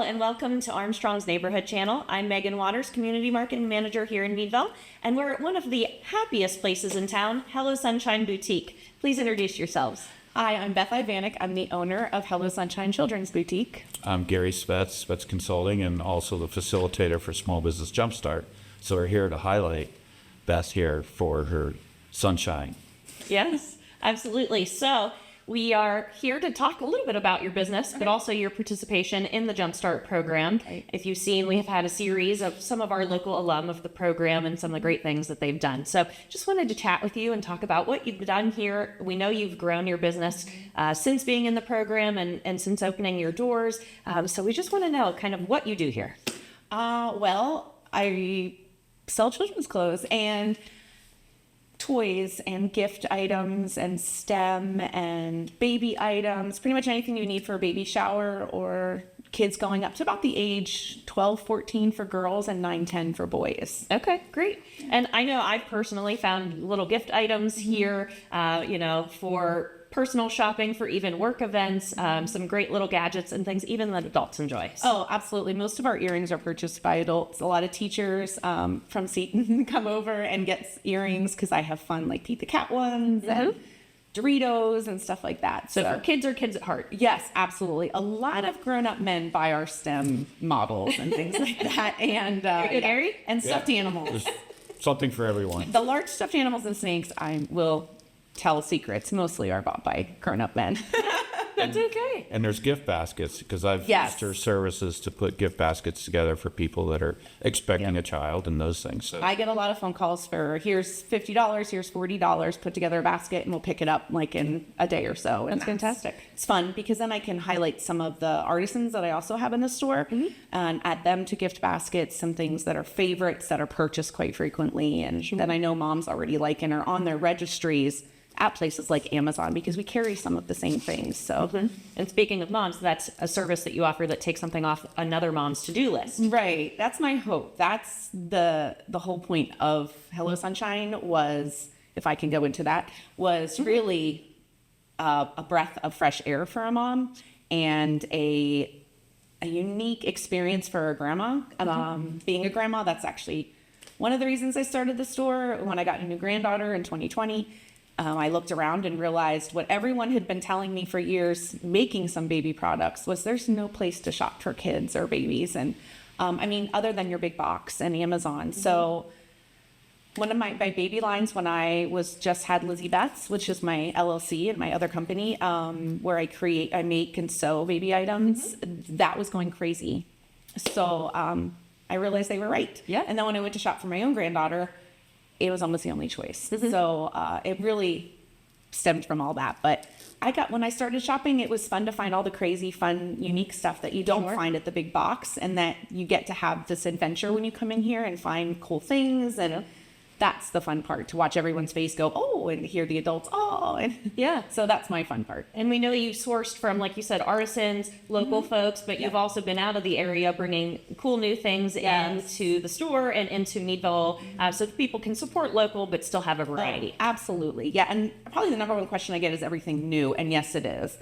Well, and welcome to Armstrong's Neighborhood Channel. I'm Megan Waters, Community Marketing Manager here in Meadville, and we're at one of the happiest places in town, Hello Sunshine Boutique. Please introduce yourselves. Hi, I'm Beth Ivanic. I'm the owner of Hello Sunshine Children's Boutique. I'm Gary Spetz, Spetz Consulting, and also the facilitator for Small Business Jumpstart. So we're here to highlight Beth here for her sunshine. Yes, absolutely. So we are here to talk a little bit about your business, but also your participation in the Jumpstart program. If you've seen, we have had a series of some of our local alum of the program and some of the great things that they've done. So just wanted to chat with you and talk about what you've done here. We know you've grown your business since being in the program and since opening your doors. So we just want to know kind of what you do here. Well, I sell children's clothes and toys and gift items and STEM and baby items, pretty much anything you need for a baby shower or kids going up to about the age 12, 14 for girls and 9, 10 for boys. Okay, great. And I know I've personally found little gift items here, for personal shopping, for even work events, some great little gadgets and things, even that adults enjoy. Oh, absolutely. Most of our earrings are purchased by adults. A lot of teachers from Seton come over and get earrings because I have fun, like Pete the Cat ones and Doritos and stuff like that. So for kids are kids at heart. Yes, absolutely. A lot of grown-up men buy our STEM models and things like that, and and stuffed animals. There's something for everyone. The large stuffed animals and snakes, I will tell secrets, mostly are bought by grown-up men. That's okay. And there's gift baskets, because I've used her services to put gift baskets together for people that are expecting a child and those things. So I get a lot of phone calls for, here's $50, here's $40, put together a basket, and we'll pick it up like in a day or so. And that's fantastic. It's fun because then I can highlight some of the artisans that I also have in the store and add them to gift baskets, some things that are favorites that are purchased quite frequently and that I know moms already like and are on their registries at places like Amazon because we carry some of the same things. So, and speaking of moms, that's a service that you offer that takes something off another mom's to-do list. Right. That's my hope. That's the whole point of Hello Sunshine was, if I can go into that, was really a breath of fresh air for a mom and a unique experience for a grandma. Being a grandma, that's actually one of the reasons I started the store. When I got a new granddaughter in 2020, I looked around and realized what everyone had been telling me for years, making some baby products, was there's no place to shop for kids or babies. And other than your big box and Amazon. So one of my baby lines when I had Lizzie Beth's, which is my LLC and my other company, where I make and sew baby items, that was going crazy. So I realized they were right. Yeah. And then when I went to shop for my own granddaughter, it was almost the only choice. So it really stemmed from all that. But when I started shopping, it was fun to find all the crazy, fun, unique stuff that you don't find at the big box, and that you get to have this adventure when you come in here and find cool things. And that's the fun part, to watch everyone's face go, oh, and hear the adults, oh. And so that's my fun part. And we know you sourced from, like you said, artisans, local folks, but you've also been out of the area bringing cool new things into the store and into Meadville so that people can support local but still have a variety. Absolutely. Yeah. And probably the number one question I get is everything new. And yes, it is.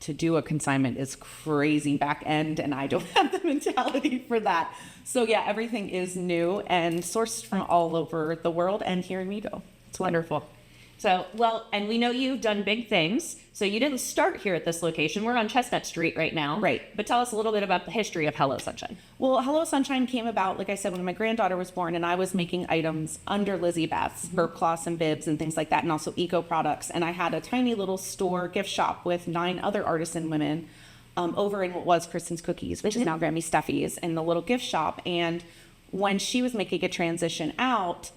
To do a consignment is crazy back end, and I don't have the mentality for that. So yeah, everything is new and sourced from all over the world and here in Meadville. It's wonderful. So, and we know you've done big things. So you didn't start here at this location. We're on Chestnut Street right now. Right. But tell us a little bit about the history of Hello Sunshine. Well, Hello Sunshine came about, like I said, when my granddaughter was born, and I was making items under Lizzie Beth's, burp cloths and bibs and things like that, and also eco products. And I had a tiny little store gift shop with 9 other artisan women over in what was Kristen's Cookies, which is now Grammy Steffi's, in the little gift shop. And when she was making a transition out,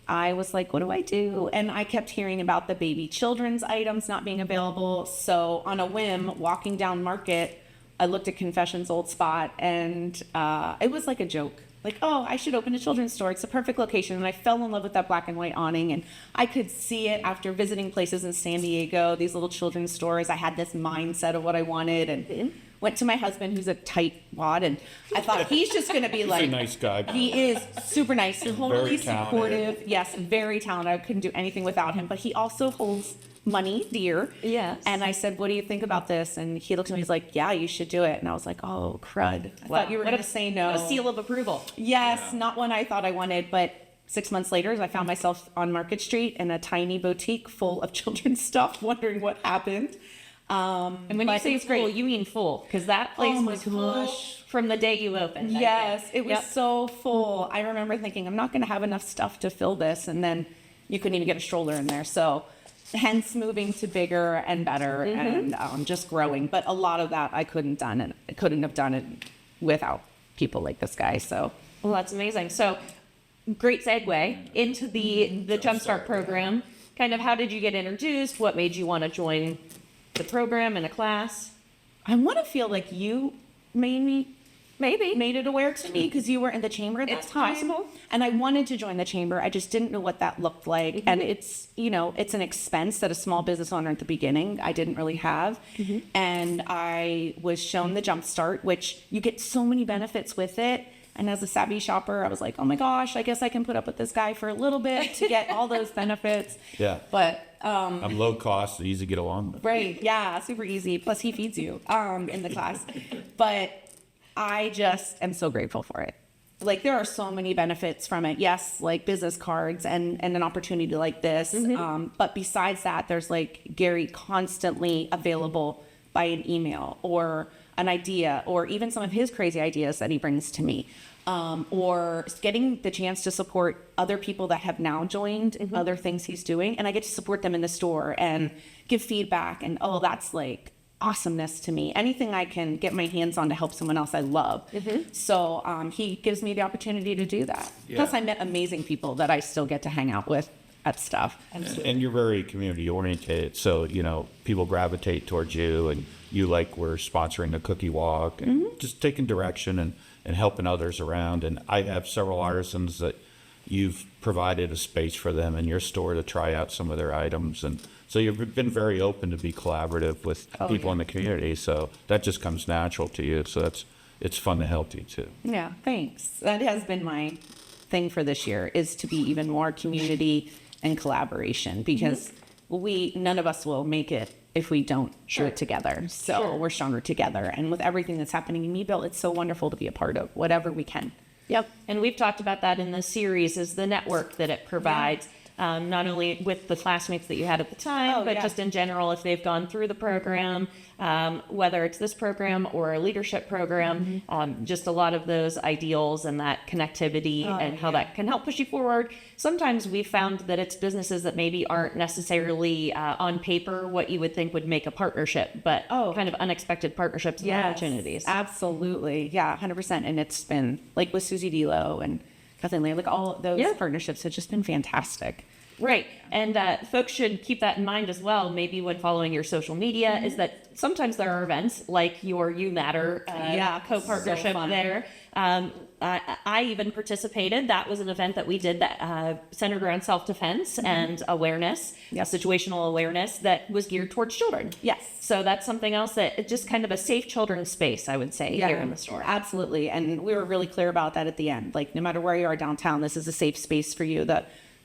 I was like, what do I do? And I kept hearing about the baby children's items not being available. So on a whim, walking down Market, I looked at Confessions Old Spot, and it was like a joke. Like, oh, I should open a children's store. It's the perfect location. And I fell in love with that black and white awning. And I could see it after visiting places in San Diego, these little children's stores. I had this mindset of what I wanted. And went to my husband, who's a tight wad, and I thought he's just going to be like... He's a nice guy. He is super nice, totally very supportive. Yes, very talented. I couldn't do anything without him. But he also holds money dear. Yes. And I said, what do you think about this? And he looked at me, he's like, yeah, you should do it. And I was like, oh, crud. I thought you were going to say no. A seal of approval. Yes, not one I thought I wanted, but 6 months later, I found myself on Market Street in a tiny boutique full of children's stuff, wondering what happened. And when you but say it's full, you mean full, because that place Oh my was full from the day you opened. I Yes, think. it was Yep. so full. I remember thinking, I'm not going to have enough stuff to fill this. And then you couldn't even get a stroller in there. So hence moving to bigger and better and just growing. But a lot of that I couldn't have done it without people like this guy. So Well, that's amazing. So, great segue into the Jumpstart program. Kind of, how did you get introduced? What made you want to join the program and a class? I want to feel like you made it aware to me because you were in the chamber at that It's time. possible. And I wanted to join the chamber. I just didn't know what that looked like. And it's, it's an expense that a small business owner at the beginning, I didn't really have. And I was shown the Jumpstart, which you get so many benefits with it. And as a savvy shopper, I was like, oh my gosh, I guess I can put up with this guy for a little bit to get all those benefits. Yeah. But I'm low cost, easy to get along with. right. Yeah. Super easy. Plus he feeds you in the class. But I just am so grateful for it. Like there are so many benefits from it. Yes, like business cards and an opportunity like this. But besides that, there's like Gary constantly available by an email or an idea or even some of his crazy ideas that he brings to me. Or getting the chance to support other people that have now joined other things he's doing. And I get to support them in the store and give feedback. And that's like awesomeness to me. Anything I can get my hands on to help someone else, I love. So he gives me the opportunity to do that. Yeah. Plus I met amazing people that I still get to hang out with at stuff. And you're very community oriented, so people gravitate towards you, and you like we're sponsoring the cookie walk and just taking direction and helping others around. And I have several artisans that you've provided a space for them in your store to try out some of their items, and so you've been very open to be collaborative with people in the community. So that just comes natural to you. So it's fun to help you too. Yeah, thanks. That has been my thing for this year, is to be even more community and collaboration, because none of us will make it if we don't do it together. So we're stronger together. And with everything that's happening in Meadville, it's so wonderful to be a part of whatever we can. Yep. And we've talked about that in the series, is the network that it provides. Not only with the classmates that you had at the time, but just in general, if they've gone through the program, whether it's this program or a leadership program, just a lot of those ideals and that connectivity and how that can help push you forward. Sometimes we've found that it's businesses that maybe aren't necessarily on paper what you would think would make a partnership, but kind of unexpected partnerships and opportunities. Absolutely. Yeah, 100%. And it's been like with Susie Delo and Kathleen Lear, like all those partnerships have just been fantastic. Right. And folks should keep that in mind as well, maybe when following your social media, is that sometimes there are events like your You Matter co-partnership there. I even participated. That was an event that we did that centered around self-defense and awareness, situational awareness, that was geared towards children. Yes. So that's something else that it's just kind of a safe children's space, I would say, here in the store. Absolutely. And we were really clear about that at the end. Like, no matter where you are downtown, this is a safe space for you.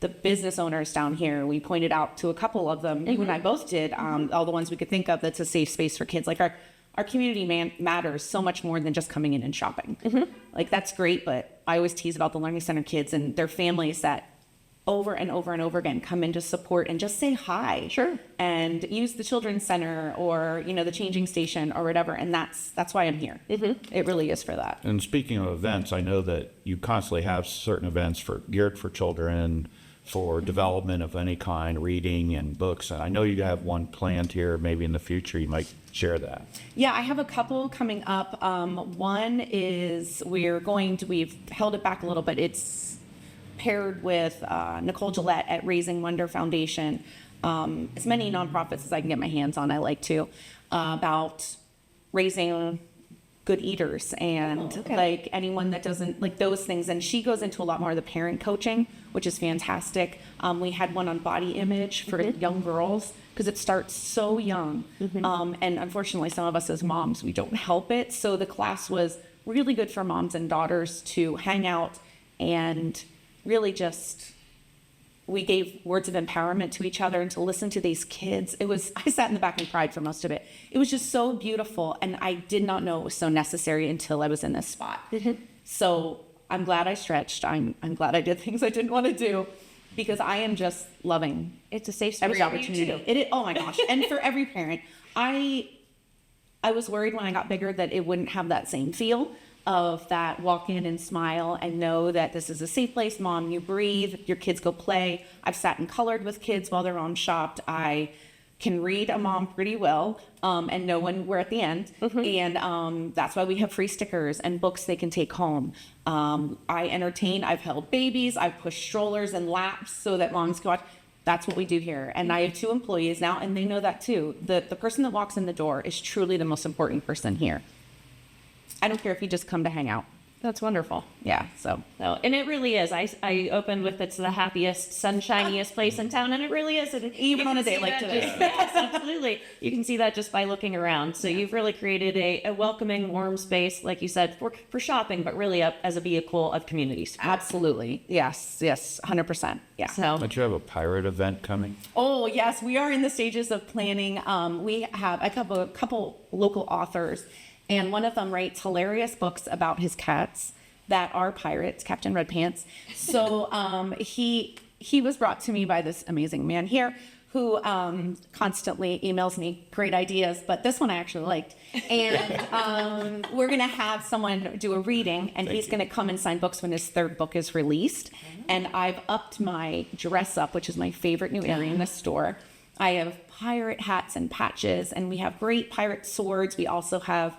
The business owners down here, we pointed out to a couple of them, you and I both did, all the ones we could think of, that's a safe space for kids. Like our community matters so much more than just coming in and shopping. Like, that's great, but I always tease about the Learning Center kids and their families that over and over and over again come in to support and just say hi. Sure. And use the children's center or, the changing station or whatever. And that's why I'm here. It really is for that. And speaking of events, I know that you constantly have certain events geared for children, for development of any kind, reading and books. And I know you have one planned here, maybe in the future you might share that. Yeah, I have a couple coming up. One is we've held it back a little bit. It's paired with Nicole Gillette at Raising Wonder Foundation. As many nonprofits as I can get my hands on, I like to, about raising good eaters and like anyone that doesn't like those things. And she goes into a lot more of the parent coaching, which is fantastic. We had one on body image for young girls because it starts so young. And unfortunately, some of us as moms, we don't help it. So the class was really good for moms and daughters to hang out and really just we gave words of empowerment to each other and to listen to these kids. I sat in the back and cried for most of it. It was just so beautiful. And I did not know it was so necessary until I was in this spot. So I'm glad I stretched. I'm glad I did things I didn't want to do, because I am just loving It's a safe space every for you, opportunity. too. It is, oh my gosh. And for every parent, I was worried when I got bigger that it wouldn't have that same feel of that walk in and smile and know that this is a safe place. Mom, you breathe, your kids go play. I've sat and colored with kids while their mom shopped. I can read a mom pretty well and know when we're at the end. And that's why we have free stickers and books they can take home. I entertain. I've held babies. I've pushed strollers and laps so that moms can watch. That's what we do here. And I have 2 employees now, and they know that too. The person that walks in the door is truly the most important person here. I don't care if you just come to hang out. That's wonderful. Yeah, so. No, and it really is. I opened with it's the happiest, sunshiniest place in town, and it really is. Even on a day like today. Yes, absolutely. You can see that just by looking around. So you've really created a welcoming, warm space, like you said, for shopping, but really as a vehicle of community support. Absolutely. Yes, 100%. Yeah. So Don't you have a pirate event coming? Oh, yes, we are in the stages of planning. We have a couple local authors, and one of them writes hilarious books about his cats that are pirates, Captain Red Pants. So he was brought to me by this amazing man here who constantly emails me great ideas, but this one I actually liked. And we're going to have someone do a reading, and he's going to come and sign books when his 3rd book is released. And I've upped my dress up, which is my favorite new area in the store. I have pirate hats and patches, and we have great pirate swords. We also have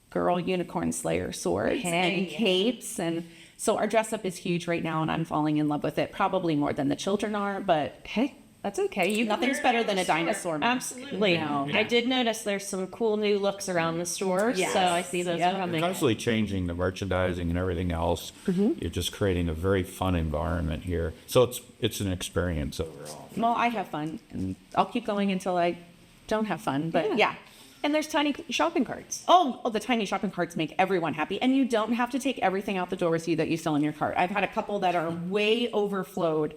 girl unicorn slayer swords and capes. And so our dress up is huge right now, and I'm falling in love with it, probably more than the children are, but hey, that's okay. Nothing's better than a dinosaur mask. Absolutely. I did notice there's some cool new looks around the store, Yes. so I see those Yep. You're coming. constantly changing the merchandising and everything else. You're just creating a very fun environment here. So it's an experience overall. Well, I have fun, and I'll keep going until I don't have fun, but yeah. And there's tiny shopping carts. Oh, the tiny shopping carts make everyone happy. And you don't have to take everything out the door with you that you fill in your cart. I've had a couple that are way overflowed.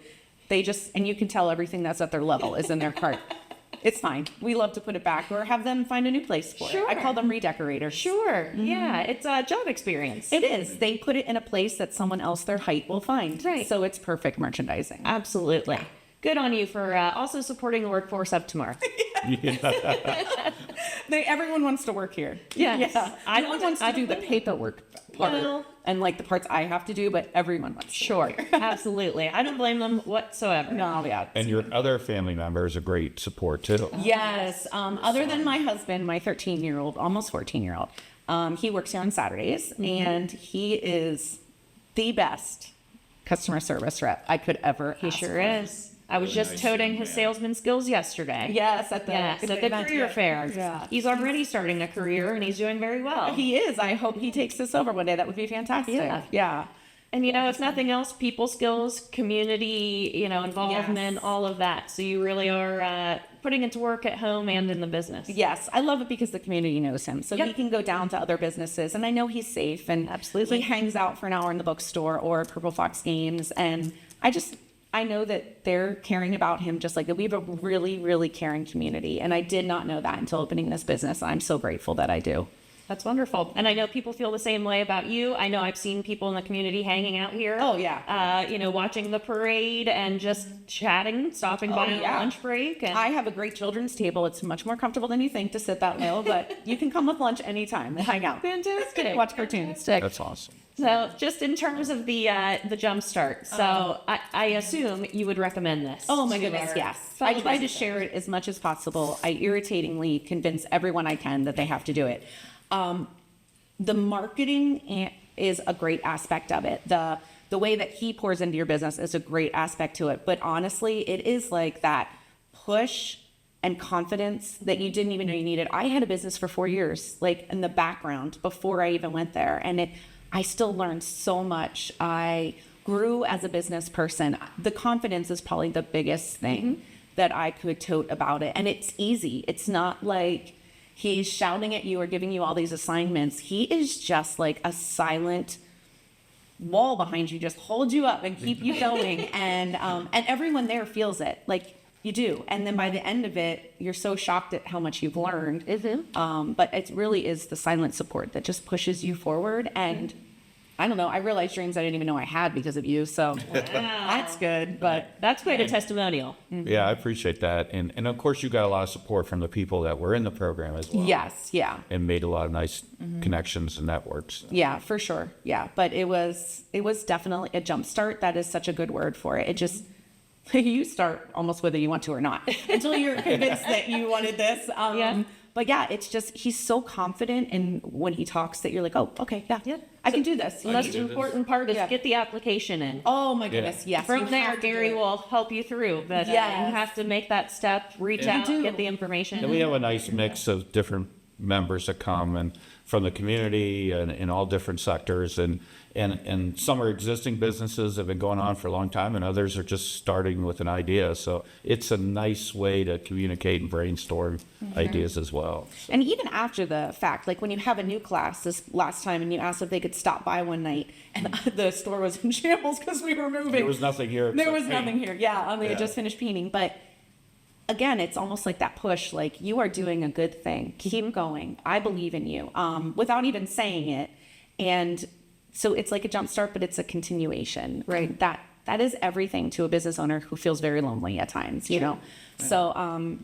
And you can tell everything that's at their level is in their cart. It's fine. We love to put it back or have them find a new place for it. I call them redecorators. Sure. Yeah, it's a job experience. It is. They put it in a place that someone else their height will find. Right. So it's perfect merchandising. Absolutely. Good on you for also supporting the workforce of tomorrow. Everyone wants to work here. Yes. Yeah. No one wants to do the paperwork part Well- and like the parts I have to do, but everyone wants to. Sure. Absolutely. I don't blame them whatsoever. No, yeah. And your other family members are great support too. Yes. Other than my husband, my 13-year-old, almost 14-year-old, he works here on Saturdays, and he is the best customer service rep I could ever. He sure is. I was just toting his salesman skills yesterday. Yes, at the Yes, at the event. career fair. Yeah. He's already starting a career, and he's doing very well. He is. I hope he takes this over one day. That would be fantastic. Yeah. Yeah. And if nothing else, people skills, community, involvement, Yes. all of that. So you really are putting it to work at home and in the business. Yes, I love it because the community knows him. So Yep. he can go down to other businesses, and I know he's safe. And Absolutely. he hangs out for an hour in the bookstore or Purple Fox Games. And I know that they're caring about him just like that. We have a really, really caring community. And I did not know that until opening this business. I'm so grateful that I do. That's wonderful. And I know people feel the same way about you. I know I've seen people in the community hanging out here. Oh, yeah. Watching the parade and just chatting, stopping by on yeah. lunch break. And I have a great children's table. It's much more comfortable than you think to sit that low, but you can come with lunch anytime and hang out. fantastic. Watch cartoons. That's awesome. So just in terms of the jump start, so I assume you would recommend this. Oh my to goodness, our yes. fellow I try to business share it as much as possible. I irritatingly convince everyone I can that they have to do it. The marketing is a great aspect of it. The way that he pours into your business is a great aspect to it. But honestly, it is like that push and confidence that you didn't even know you needed. I had a business for 4 years, like in the background before I even went there. And I still learned so much. I grew as a business person. The confidence is probably the biggest thing that I could tote about it. And it's easy. It's not like he's shouting at you or giving you all these assignments. He is just like a silent wall behind you just hold you up and keep you going. And everyone there feels it, like you do. And then by the end of it, you're so shocked at how much you've learned. But it really is the silent support that just pushes you forward. And I don't know, I realized dreams I didn't even know I had because of you. So that's good. But That's quite a testimonial. Yeah, I appreciate that. And of course, you got a lot of support from the people that were in the program as well. yes, yeah. And made a lot of nice connections and networks. Yeah, for sure. Yeah, but it was definitely a jump start. That is such a good word for it. It just you start almost whether you want to or not until you're convinced that you wanted this. Yeah. But yeah, it's just he's so confident in when he talks that you're like, oh, okay, yeah. I can do this. The most important part is Yeah. get the application in. Oh my goodness, yes. From you there, have to do Gary it. will help you through, but you Yes. have to make that step, reach Yeah. out, You do. get the information. And we have a nice mix of different members that come and from the community and in all different sectors. And some are existing businesses that have been going on for a long time, and others are just starting with an idea. So it's a nice way to communicate and brainstorm ideas as well. And even after the fact, like when you have a new class this last time and you asked if they could stop by one night and the store was in shambles because we were moving. There was nothing here. There except was paint. nothing here. Yeah, they had Yeah. just finished painting. But again, it's almost like that push, like you are doing a good thing. Keep going. I believe in you, without even saying it. And so it's like a jump start, but it's a continuation. Right. That is everything to a business owner who feels very lonely at times, you know. So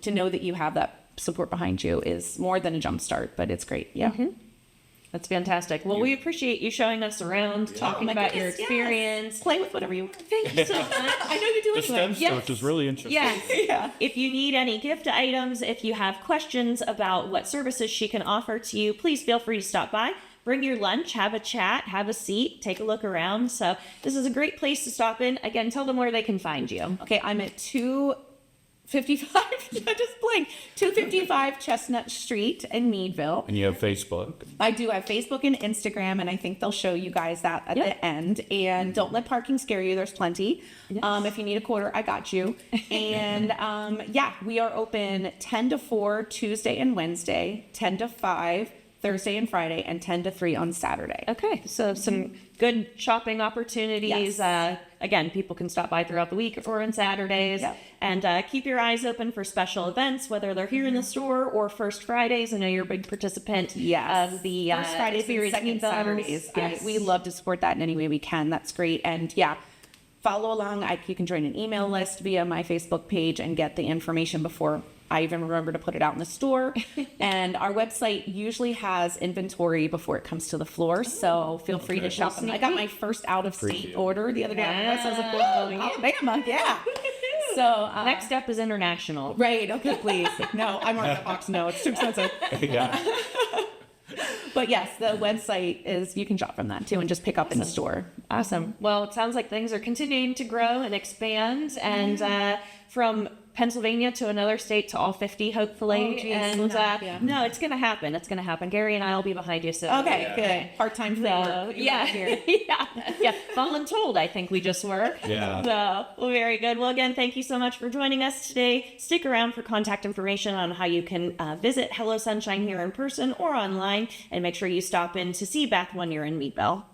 to know that you have that support behind you is more than a jump start, but it's great. Yeah. That's fantastic. Well, we appreciate you showing us around, talking Oh my about your goodness, yes. experience. Play with whatever you want. Thank you so much. I know you do The it. STEM Yes. stuff is really interesting. Yes. Yeah. If you need any gift items, if you have questions about what services she can offer to you, please feel free to stop by. Bring your lunch, have a chat, have a seat, take a look around. So this is a great place to stop in. Again, tell them where they can find you. Okay, I'm at 255, I just blinked, 255 Chestnut Street in Meadville. And you have Facebook. I do have Facebook and Instagram, and I think they'll show you guys that at the end. And don't let parking scare you. There's plenty. If you need a quarter, I got you. And yeah, we are open 10 to 4 Tuesday and Wednesday, 10 to 5 Thursday and Friday, and 10 to 3 on Saturday. Okay, so some good shopping opportunities. Yes. Again, people can stop by throughout the week or on Saturdays. Yep. And keep your eyes open for special events, whether they're here in the store or First Fridays. I know you're a big participant Yes. of the First Fridays and series second meetups. Saturdays. Yes. We love to support that in any way we can. That's great. And yeah, follow along. You can join an email list via my Facebook page and get the information before I even remember to put it out in the store. And our website usually has inventory before it comes to the floor. So feel free to shop. I got my first out of state order the other day. I was like, whoa, Alabama, yeah. So Next up is international. right. Okay, please. No, I'm on that box. No, it's too expensive. Yeah. But yes, the website is, you can shop from that too and just pick up in the store. Awesome. Well, it sounds like things are continuing to grow and expand, and from Pennsylvania to another state to all 50, hopefully. Oh, geez. And Yeah. no, it's gonna happen. It's gonna happen. Gary and I will be behind you. So Okay, good. Part-time free work. yeah, yeah. Voluntold, I think we just were. Yeah. So, well, very good. Well, again, thank you so much for joining us today. Stick around for contact information on how you can visit Hello Sunshine here in person or online, and make sure you stop in to see Beth when you're in Meadville.